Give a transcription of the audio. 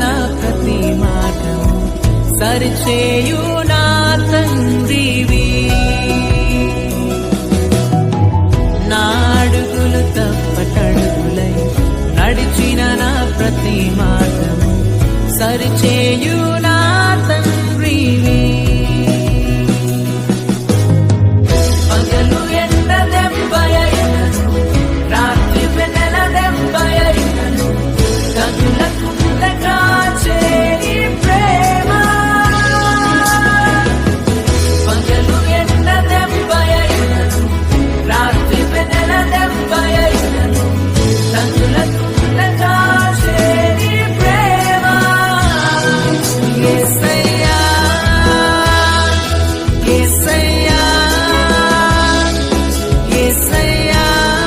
నా ప్రతి మార్గము సరిచేయు నా తండ్రివి. నా అడుగులు తప్పటడుగులై నడిచిన నా ప్రతి మార్గము సరిచేయు